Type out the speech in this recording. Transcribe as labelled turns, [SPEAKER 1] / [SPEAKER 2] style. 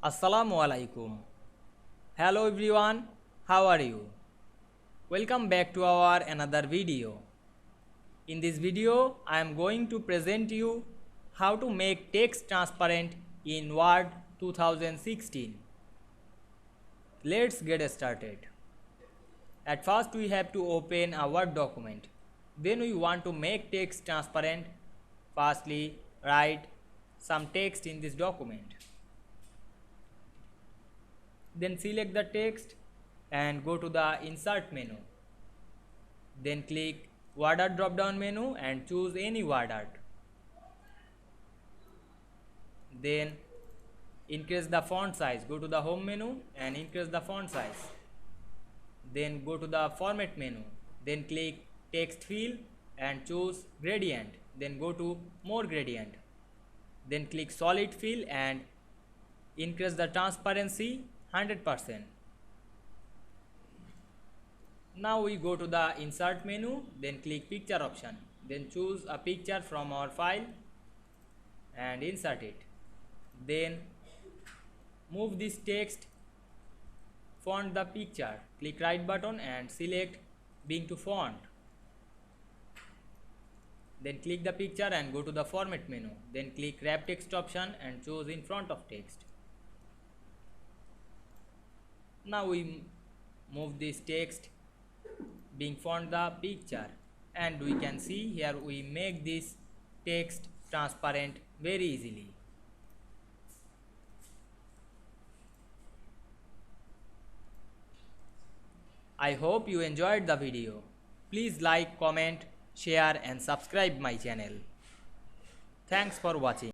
[SPEAKER 1] Assalamu Walaikum. Hello everyone, how are you? Welcome back to our another video. In this video, I am going to present you how to make text transparent in Word 2016. Let's get started. At first, we have to open a Word document. Then we want to make text transparent. Firstly, write some text in this document. Then select the text and go to the insert menu. Then click word art drop down menu and choose any word art. Then increase the font size. Go to the home menu and increase the font size. Then go to the format menu. Then click text fill and choose gradient. Then go to more gradient. Then click solid fill and increase the transparency 100%. Now we go to the insert menu, then click picture option, then choose a picture from our file and insert it. Then move this text, font the picture, click right button and select bring to font. Then click the picture and go to the format menu, then click wrap text option and choose in front of text. Now we move this text being font the picture, and we can see here we make this text transparent very easily. I hope you enjoyed the video. Please like, comment, share and subscribe my channel. Thanks for watching.